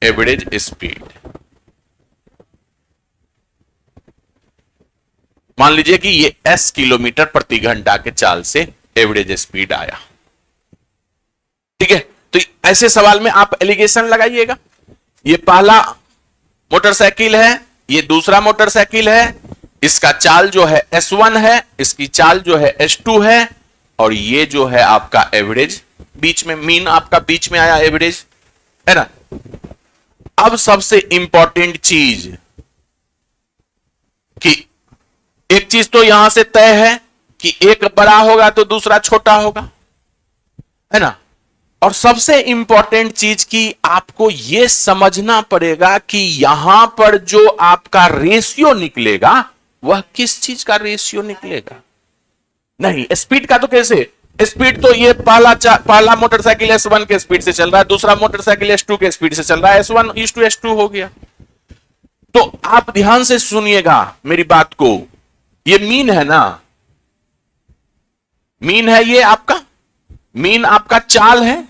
एवरेज स्पीड। मान लीजिए कि ये S किलोमीटर प्रति घंटा के चाल से एवरेज स्पीड आया, ठीक है। तो ऐसे सवाल में आप एलिगेशन लगाइएगा। ये पहला मोटरसाइकिल है, ये दूसरा मोटरसाइकिल है, इसका चाल जो है S1 है, इसकी चाल जो है S2 है, और ये जो है आपका एवरेज बीच में, मीन आपका बीच में आया, एवरेज है ना। अब सबसे इंपॉर्टेंट चीज कि एक चीज तो यहां से तय है कि एक बड़ा होगा तो दूसरा छोटा होगा, है ना। और सबसे इंपॉर्टेंट चीज की आपको यह समझना पड़ेगा कि यहां पर जो आपका रेशियो निकलेगा वह किस चीज का रेशियो निकलेगा। नहीं, स्पीड का तो कैसे, स्पीड तो ये पहला मोटरसाइकिल S1 के स्पीड से चल रहा है, दूसरा मोटरसाइकिल S2 के स्पीड से चल रहा है, S1:S2 हो गया। तो आप ध्यान से सुनिएगा मेरी बात को, ये मीन है ना, मीन है ये आपका, मीन आपका चाल है।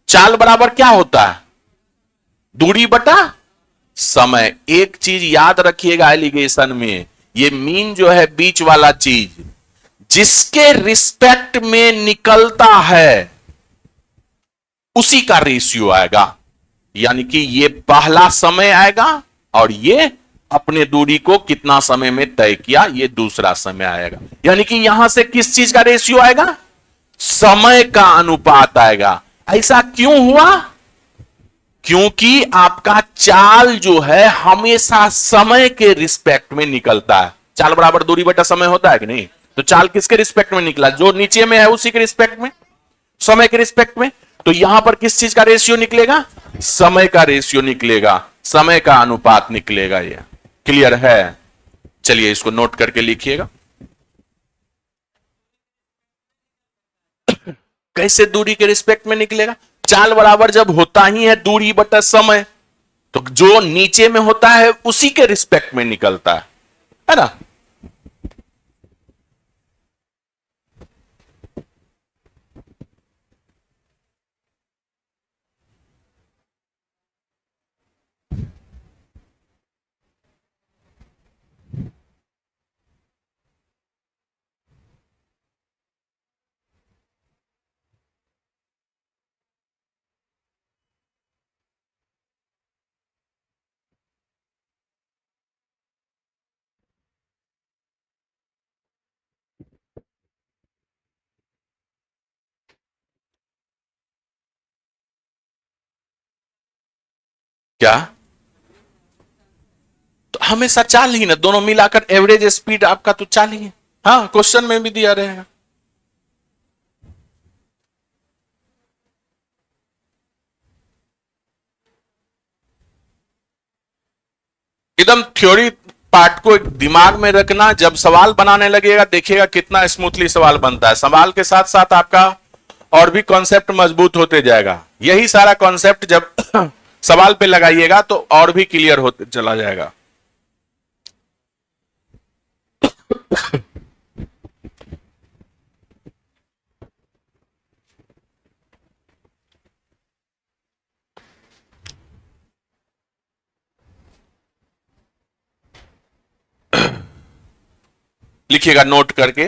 चाल बराबर क्या होता है? दूरी बटा समय। एक चीज याद रखिएगा एलिगेशन में, ये मीन जो है बीच वाला चीज, जिसके रिस्पेक्ट में निकलता है उसी का रेशियो आएगा। यानी कि ये पहला समय आएगा और ये अपने दूरी को कितना समय में तय किया, ये दूसरा समय आएगा। यानी कि यहां से किस चीज का रेशियो आएगा? समय का अनुपात आएगा। ऐसा क्यों हुआ? क्योंकि आपका चाल जो है हमेशा समय के रिस्पेक्ट में निकलता है। चाल बराबर दूरी बटा समय होता है कि नहीं? तो चाल किसके रिस्पेक्ट में निकला? जो नीचे में है उसी के रिस्पेक्ट में, समय के रिस्पेक्ट में। तो यहां पर किस चीज का रेशियो निकलेगा? समय का रेशियो निकलेगा, समय का अनुपात निकलेगा। ये क्लियर है? चलिए इसको नोट करके लिखिएगा। कैसे दूरी के रिस्पेक्ट में निकलेगा? चाल बराबर जब होता ही है दूरी बटा समय, तो जो नीचे में होता है उसी के रिस्पेक्ट में निकलता है ना। क्या? तो हमेशा 4 ही ना, दोनों मिलाकर एवरेज स्पीड आपका तो 4 ही है। हाँ, क्वेश्चन में भी दिया रहेगा। एकदम थ्योरी पार्ट को दिमाग में रखना, जब सवाल बनाने लगेगा देखिएगा कितना स्मूथली सवाल बनता है। सवाल के साथ साथ आपका और भी कॉन्सेप्ट मजबूत होते जाएगा। यही सारा कॉन्सेप्ट जब सवाल पे लगाइएगा तो और भी क्लियर होते चला जाएगा। लिखिएगा नोट करके।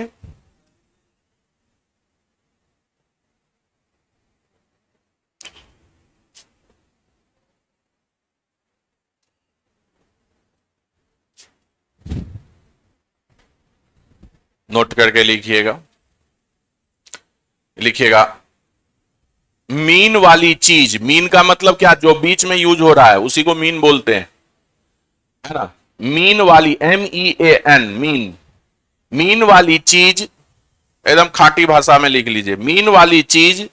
नोट करके लिखिएगा। लिखिएगा मीन वाली चीज, मीन का मतलब क्या, जो बीच में यूज हो रहा है उसी को मीन बोलते हैं, है ना। मीन वाली, MEAN, मीन, मीन वाली चीज, एकदम खाटी भाषा में लिख लीजिए। मीन वाली चीज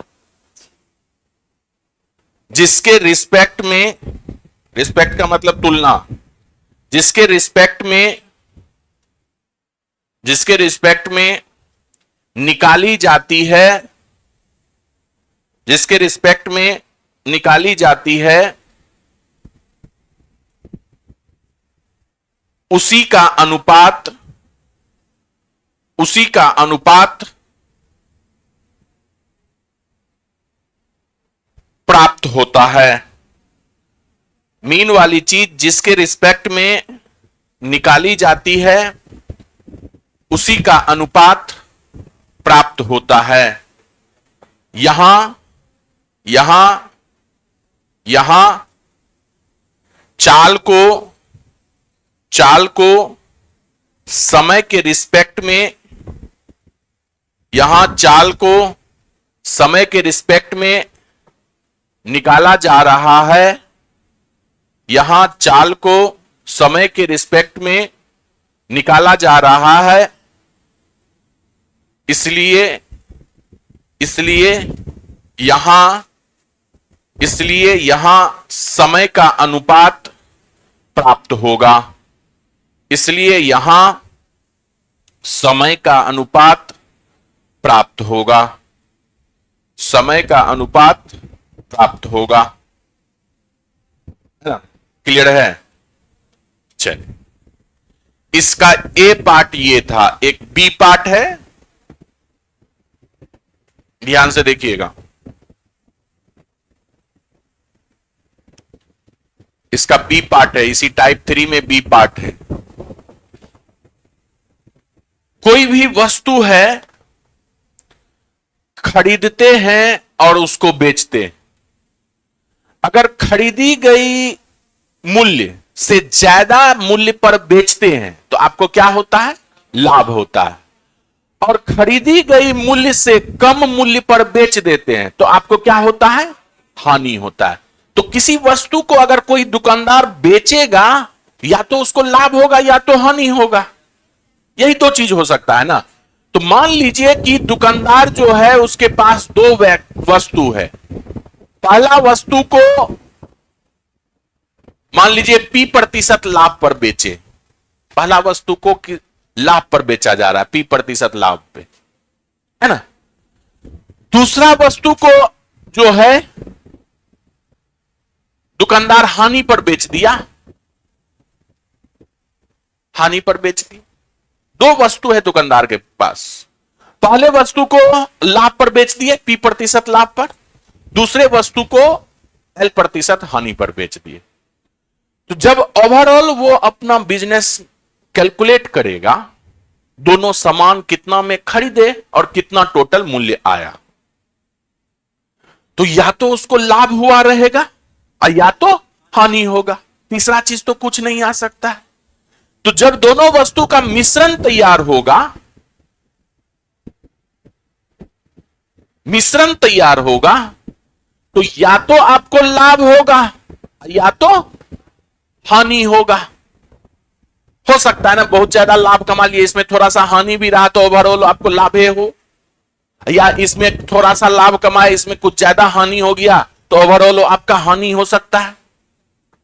जिसके रिस्पेक्ट में, रिस्पेक्ट का मतलब तुलना, जिसके रिस्पेक्ट में, जिसके रिस्पेक्ट में निकाली जाती है, जिसके रिस्पेक्ट में निकाली जाती है, उसी का अनुपात, उसी का अनुपात प्राप्त होता है। मीन वाली चीज जिसके रिस्पेक्ट में निकाली जाती है उसी का अनुपात प्राप्त होता है। यहां यहां यहां चाल को, चाल को समय के रिस्पेक्ट में, यहां चाल को समय के रिस्पेक्ट में निकाला जा रहा है। यहां चाल को समय के रिस्पेक्ट में निकाला जा रहा है। इसलिए इसलिए यहां इसलिए यहां समय का अनुपात प्राप्त होगा। इसलिए यहां समय का अनुपात प्राप्त होगा। समय का अनुपात प्राप्त होगा, है ना। क्लियर है? चलिए, इसका ए पार्ट ये था, एक बी पार्ट है, ध्यान से देखिएगा। इसका बी पार्ट है, इसी टाइप 3 में बी पार्ट है। कोई भी वस्तु है, खरीदते हैं और उसको बेचते हैं। अगर खरीदी गई मूल्य से ज्यादा मूल्य पर बेचते हैं तो आपको क्या होता है? लाभ होता है। और खरीदी गई मूल्य से कम मूल्य पर बेच देते हैं तो आपको क्या होता है? हानि होता है। तो किसी वस्तु को अगर कोई दुकानदार बेचेगा, या तो उसको लाभ होगा या तो हानि होगा। यही दो चीज हो सकता है ना। तो मान लीजिए कि दुकानदार जो है उसके पास दो वस्तु है। पहला वस्तु को मान लीजिए P% लाभ पर बेचे, पहला वस्तु को लाभ पर बेचा जा रहा है, P% लाभ पे, है ना। दूसरा वस्तु को जो है दुकानदार हानि पर बेच दिया, हानि पर बेच दी। दो वस्तु है दुकानदार के पास, पहले वस्तु को लाभ पर बेच दिए P% लाभ पर, दूसरे वस्तु को L% हानि पर बेच दिए। तो जब ओवरऑल वो अपना बिजनेस कैलकुलेट करेगा, दोनों सामान कितना में खरीदे और कितना टोटल मूल्य आया, तो या तो उसको लाभ हुआ रहेगा और या तो हानि होगा। तीसरा चीज तो कुछ नहीं आ सकता है। तो जब दोनों वस्तु का मिश्रण तैयार होगा, मिश्रण तैयार होगा, तो या तो आपको लाभ होगा या तो हानि होगा। हो सकता है ना बहुत ज्यादा लाभ कमा लिए, इसमें थोड़ा सा हानि भी रहा तो ओवरऑल आपको लाभ हो, या इसमें थोड़ा सा लाभ कमाए इसमें कुछ ज्यादा हानि हो गया तो ओवरऑल आपका हानि हो सकता है।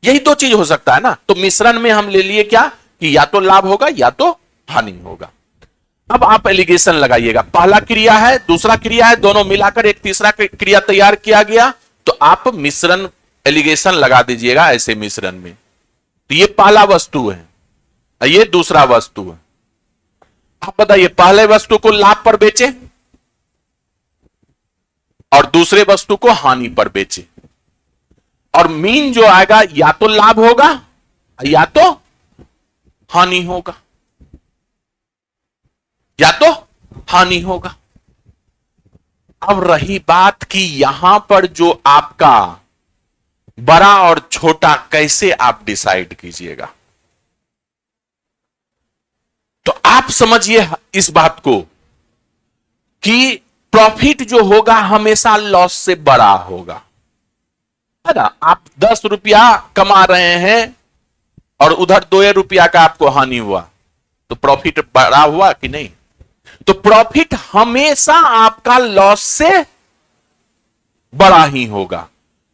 यही दो चीज हो सकता है ना। तो मिश्रण में हम ले लिए क्या कि या तो लाभ होगा या तो हानि होगा। अब आप एलिगेशन लगाइएगा, पहला क्रिया है दूसरा क्रिया है, दोनों मिलाकर एक तीसरा क्रिया तैयार किया गया, तो आप मिश्रण एलिगेशन लगा दीजिएगा ऐसे मिश्रण में। तो ये पहला वस्तु है, ये दूसरा वस्तु है। आप बताइए पहले वस्तु को लाभ पर बेचे और दूसरे वस्तु को हानि पर बेचे, और मीन जो आएगा या तो लाभ होगा या तो हानि होगा, या तो हानि होगा। अब रही बात कि यहां पर जो आपका बड़ा और छोटा कैसे आप डिसाइड कीजिएगा। तो आप समझिए इस बात को कि प्रॉफिट जो होगा हमेशा लॉस से बड़ा होगा, है ना। आप 10 रुपया कमा रहे हैं और उधर 2 रुपया का आपको हानि हुआ, तो प्रॉफिट बड़ा हुआ कि नहीं। तो प्रॉफिट हमेशा आपका लॉस से बड़ा ही होगा।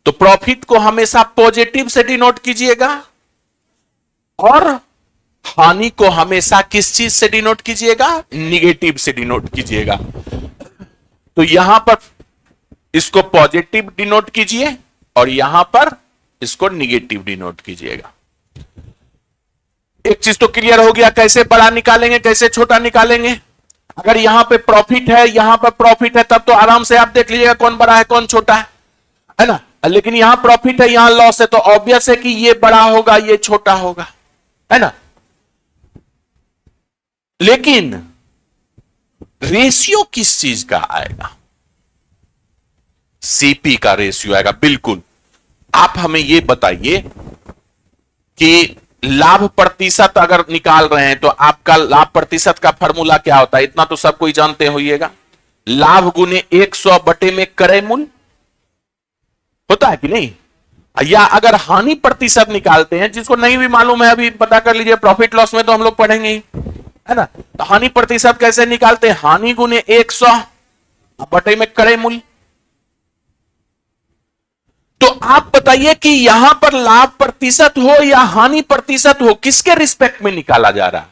तो प्रॉफिट को हमेशा पॉजिटिव से डिनोट कीजिएगा और हानि को हमेशा किस चीज से डिनोट कीजिएगा, निगेटिव से डिनोट कीजिएगा। तो यहां पर इसको पॉजिटिव डिनोट कीजिए और यहां पर इसको निगेटिव डिनोट कीजिएगा। एक चीज तो क्लियर हो गया, कैसे बड़ा निकालेंगे कैसे छोटा निकालेंगे। अगर यहां पे प्रॉफिट है यहां पर प्रॉफिट है तब तो आराम से आप देख लीजिएगा कौन बड़ा है कौन छोटा है ना। लेकिन यहां प्रॉफिट है यहां लॉस है, तो ऑब्वियस है कि ये बड़ा होगा ये छोटा होगा, है ना। लेकिन रेशियो किस चीज का आएगा, सीपी का रेशियो आएगा। बिल्कुल, आप हमें यह बताइए कि लाभ प्रतिशत अगर निकाल रहे हैं तो आपका लाभ प्रतिशत का फॉर्मूला क्या होता है, इतना तो सब कोई जानते होइएगा। लाभ गुने 100 बटे में क्रय मूल्य होता है कि नहीं। या अगर हानि प्रतिशत निकालते हैं, जिसको नहीं भी मालूम है अभी पता कर लीजिए, प्रॉफिट लॉस में तो हम लोग पढ़ेंगे ही, है ना। तो हानि प्रतिशत कैसे निकालते हैं, हानि गुने 100 बटे में क्रय मूल्य। तो आप बताइए कि यहां पर लाभ प्रतिशत हो या हानि प्रतिशत हो, किसके रिस्पेक्ट में निकाला जा रहा है,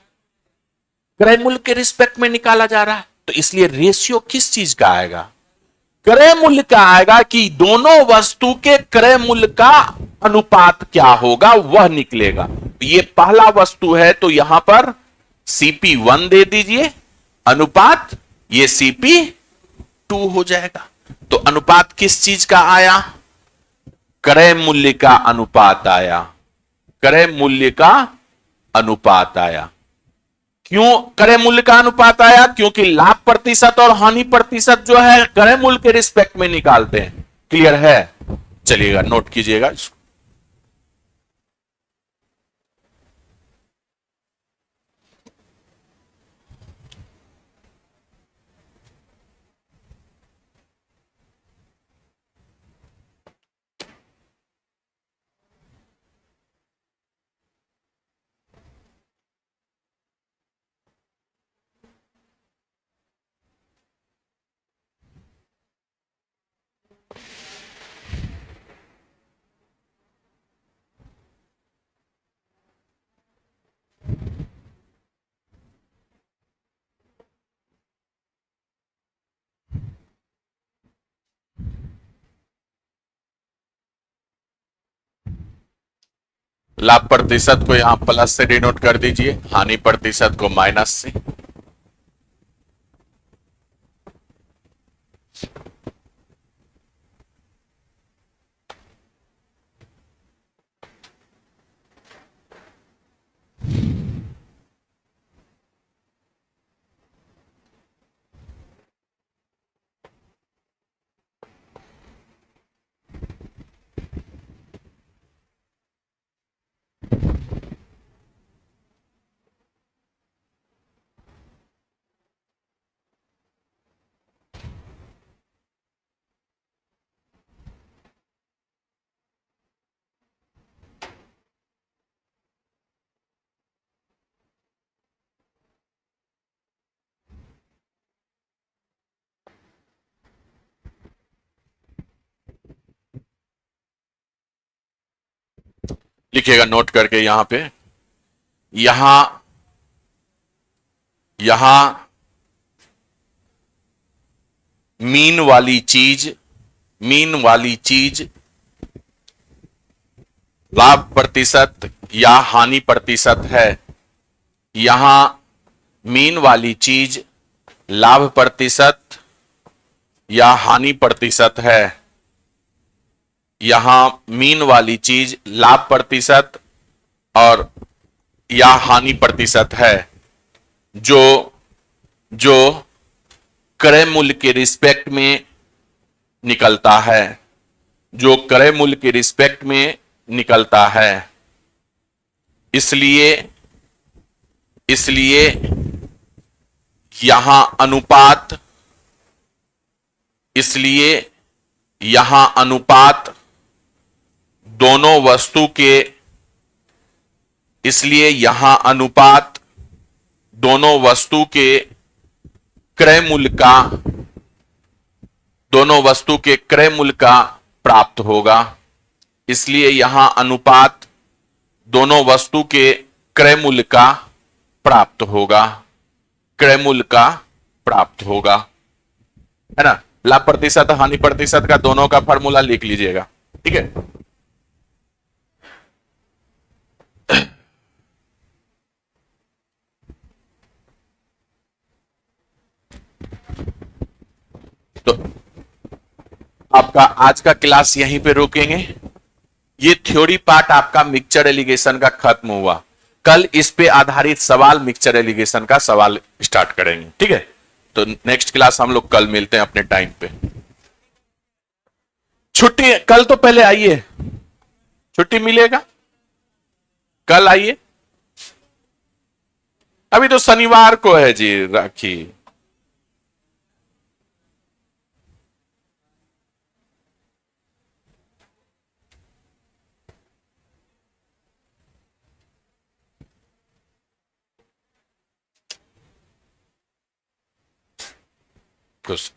क्रय मूल्य के रिस्पेक्ट में निकाला जा रहा है। तो इसलिए रेशियो किस चीज का आएगा, क्रय मूल्य का आएगा कि दोनों वस्तु के क्रय मूल्य का अनुपात क्या होगा वह निकलेगा। ये पहला वस्तु है तो यहां पर CP1 दे दीजिए, अनुपात ये CP2 हो जाएगा। तो अनुपात किस चीज का आया, क्रय मूल्य का अनुपात आया, क्रय मूल्य का अनुपात आया। क्यों क्रय मूल्य का अनुपात आया, क्योंकि लाभ प्रतिशत और हानि प्रतिशत जो है क्रय मूल्य के रिस्पेक्ट में निकालते हैं। क्लियर है, चलिएगा नोट कीजिएगा इसको। लाभ प्रतिशत को यहां प्लस से डिनोट कर दीजिए, हानि प्रतिशत को माइनस से। लिखिएगा नोट करके यहां पे, यहां यहां मीन वाली चीज लाभ प्रतिशत या हानि प्रतिशत है। यहां मीन वाली चीज लाभ प्रतिशत या हानि प्रतिशत है। यहां मीन वाली चीज लाभ प्रतिशत और या हानि प्रतिशत है, जो जो क्रय मूल्य के रिस्पेक्ट में निकलता है, जो क्रय मूल्य के रिस्पेक्ट में निकलता है। इसलिए इसलिए यहां अनुपात इसलिए यहां अनुपात दोनों वस्तु के इसलिए यहां अनुपात दोनों वस्तु के क्रय मूल्य का दोनों वस्तु के क्रय मूल्य का प्राप्त होगा। इसलिए यहां अनुपात दोनों वस्तु के क्रय मूल्य का प्राप्त होगा, क्रय मूल्य का प्राप्त होगा, है ना। लाभ प्रतिशत हानि प्रतिशत का दोनों का फॉर्मूला लिख लीजिएगा, ठीक है। तो आपका आज का क्लास यहीं पे रोकेंगे। ये थ्योरी पार्ट आपका मिक्सचर एलिगेशन का खत्म हुआ। कल इस पे आधारित सवाल, मिक्सचर एलिगेशन का सवाल स्टार्ट करेंगे, ठीक है। तो नेक्स्ट क्लास हम लोग कल मिलते हैं अपने टाइम पे। छुट्टी कल तो पहले आइए, छुट्टी मिलेगा कल आइए। अभी तो शनिवार को है जी राखी। कुछ